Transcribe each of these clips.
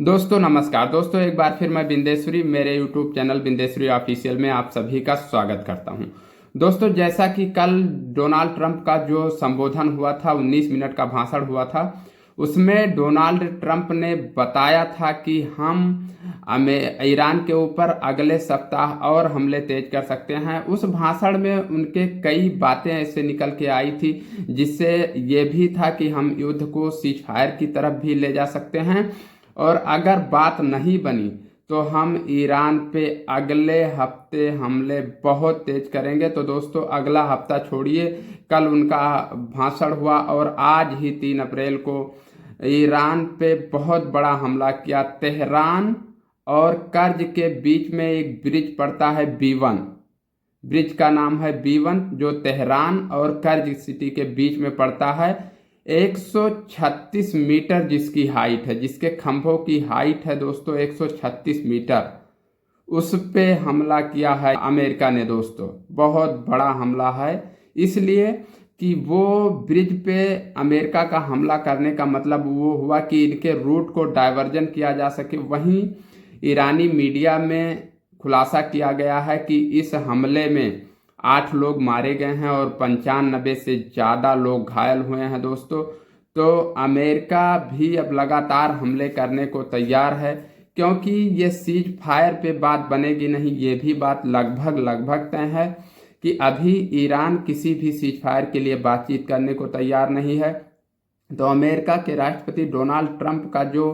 दोस्तों नमस्कार। दोस्तों एक बार फिर मैं बिंदेश्वरी मेरे यूट्यूब चैनल बिंदेश्वरी ऑफिशियल में आप सभी का स्वागत करता हूं। दोस्तों जैसा कि कल डोनाल्ड ट्रंप का जो संबोधन हुआ था, 19 मिनट का भाषण हुआ था, उसमें डोनाल्ड ट्रंप ने बताया था कि हम ईरान के ऊपर अगले सप्ताह और हमले तेज कर सकते हैं। उस भाषण में उनके कई बातें ऐसे निकल के आई थी जिससे ये भी था कि हम युद्ध को सीज फायर की तरफ भी ले जा सकते हैं, और अगर बात नहीं बनी तो हम ईरान पे अगले हफ्ते हमले बहुत तेज करेंगे। तो दोस्तों अगला हफ्ता छोड़िए, कल उनका भाषण हुआ और आज ही 3 अप्रैल को ईरान पे बहुत बड़ा हमला किया। तेहरान और कर्ज के बीच में एक ब्रिज पड़ता है, B1 ब्रिज का नाम है B1, जो तेहरान और कर्ज सिटी के बीच में पड़ता है। 136 मीटर जिसकी हाइट है, जिसके खंभों की हाइट है दोस्तों 136 मीटर, उस पे हमला किया है अमेरिका ने। दोस्तों बहुत बड़ा हमला है, इसलिए कि वो ब्रिज पे अमेरिका का हमला करने का मतलब वो हुआ कि इनके रूट को डाइवर्जन किया जा सके। वहीं ईरानी मीडिया में खुलासा किया गया है कि इस हमले में 8 लोग मारे गए हैं और 95 से ज़्यादा लोग घायल हुए हैं। दोस्तों तो अमेरिका भी अब लगातार हमले करने को तैयार है, क्योंकि ये सीज फायर पे बात बनेगी नहीं, ये भी बात लगभग तय है कि अभी ईरान किसी भी सीज फायर के लिए बातचीत करने को तैयार नहीं है। तो अमेरिका के राष्ट्रपति डोनाल्ड ट्रंप का जो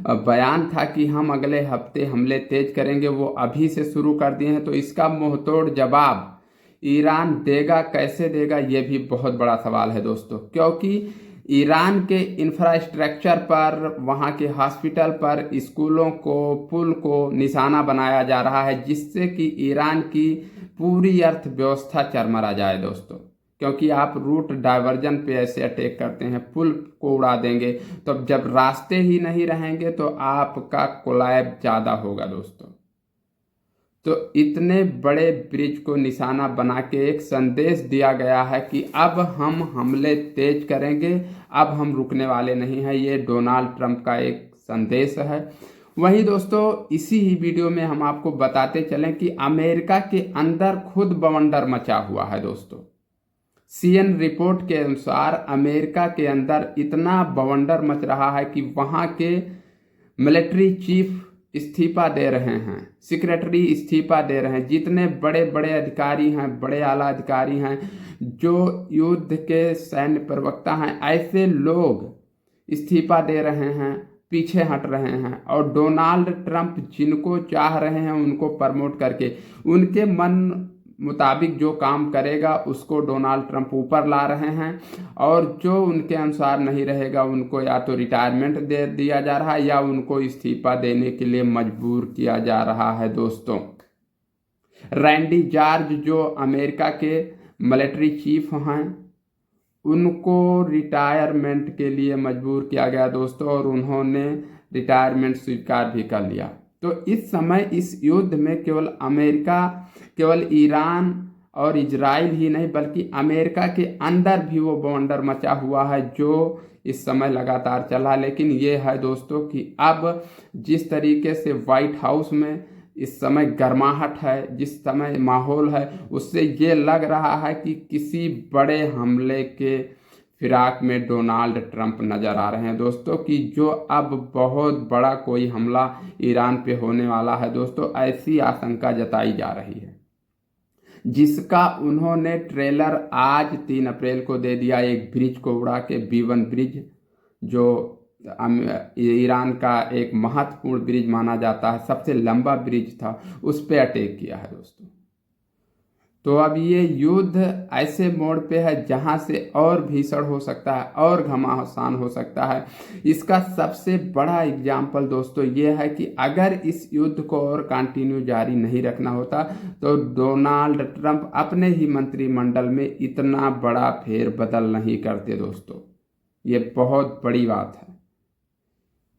बयान था कि हम अगले हफ्ते हमले तेज करेंगे, वो अभी से शुरू कर दिए हैं। तो इसका मुंहतोड़ जवाब ईरान देगा, कैसे देगा, ये भी बहुत बड़ा सवाल है दोस्तों, क्योंकि ईरान के इंफ्रास्ट्रक्चर पर, वहाँ के हॉस्पिटल पर, स्कूलों को, पुल को निशाना बनाया जा रहा है, जिससे कि ईरान की पूरी अर्थव्यवस्था चरमरा जाए दोस्तों। क्योंकि आप रूट डाइवर्जन पे ऐसे अटैक करते हैं, पुल को उड़ा देंगे, तो जब रास्ते ही नहीं रहेंगे तो आपका कोलैप्स ज़्यादा होगा दोस्तों। तो इतने बड़े ब्रिज को निशाना बना के एक संदेश दिया गया है कि अब हम हमले तेज करेंगे, अब हम रुकने वाले नहीं हैं। ये डोनाल्ड ट्रंप का एक संदेश है। वहीं दोस्तों इसी ही वीडियो में हम आपको बताते चलें कि अमेरिका के अंदर खुद बवंडर मचा हुआ है दोस्तों। CNN रिपोर्ट के अनुसार अमेरिका के अंदर इतना बवंडर मच रहा है कि वहाँ के मिलिट्री चीफ इस्तीफा दे रहे हैं, सेक्रेटरी इस्तीफा दे रहे हैं, जितने बड़े बड़े अधिकारी हैं, बड़े आला अधिकारी हैं, जो युद्ध के सैन्य प्रवक्ता हैं, ऐसे लोग इस्तीफा दे रहे हैं, पीछे हट रहे हैं। और डोनाल्ड ट्रंप जिनको चाह रहे हैं उनको प्रमोट करके, उनके मन मुताबिक जो काम करेगा उसको डोनाल्ड ट्रंप ऊपर ला रहे हैं, और जो उनके अनुसार नहीं रहेगा उनको या तो रिटायरमेंट दे दिया जा रहा है या उनको इस्तीफा देने के लिए मजबूर किया जा रहा है दोस्तों। रैंडी जॉर्ज जो अमेरिका के मिलिट्री चीफ हैं, उनको रिटायरमेंट के लिए मजबूर किया गया दोस्तों, और उन्होंने रिटायरमेंट स्वीकार भी कर लिया। तो इस समय इस युद्ध में केवल ईरान और इजराइल ही नहीं, बल्कि अमेरिका के अंदर भी वो बवंडर मचा हुआ है जो इस समय लगातार चला। लेकिन ये है दोस्तों कि अब जिस तरीके से व्हाइट हाउस में इस समय गर्माहट है, जिस समय माहौल है, उससे ये लग रहा है कि किसी बड़े हमले के फिराक में डोनाल्ड ट्रंप नजर आ रहे हैं दोस्तों, कि जो अब बहुत बड़ा कोई हमला ईरान पे होने वाला है दोस्तों, ऐसी आशंका जताई जा रही है, जिसका उन्होंने ट्रेलर आज 3 अप्रैल को दे दिया। एक ब्रिज को उड़ा के, B1 ब्रिज, जो ईरान का एक महत्वपूर्ण ब्रिज माना जाता है, सबसे लंबा ब्रिज था, उस पे अटैक किया है दोस्तों। तो अब ये युद्ध ऐसे मोड़ पे है जहां से और भीषण हो सकता है और घमासान हो सकता है। इसका सबसे बड़ा एग्जाम्पल दोस्तों ये है कि अगर इस युद्ध को और कंटिन्यू जारी नहीं रखना होता तो डोनाल्ड ट्रंप अपने ही मंत्रिमंडल में इतना बड़ा फेरबदल नहीं करते दोस्तों। ये बहुत बड़ी बात है।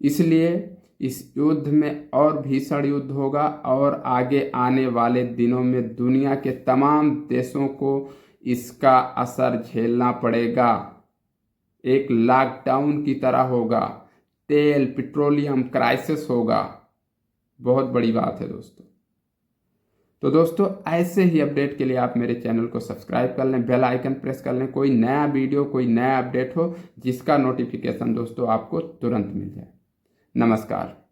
इसलिए इस युद्ध में और भीषण युद्ध होगा, और आगे आने वाले दिनों में दुनिया के तमाम देशों को इसका असर झेलना पड़ेगा। एक लॉकडाउन की तरह होगा। तेल पेट्रोलियम क्राइसिस होगा। बहुत बड़ी बात है दोस्तों। तो दोस्तों ऐसे ही अपडेट के लिए आप मेरे चैनल को सब्सक्राइब कर लें, बेल आइकन प्रेस कर लें, कोई नया वीडियो कोई नया अपडेट हो जिसका नोटिफिकेशन दोस्तों आपको तुरंत मिल जाए। नमस्कार।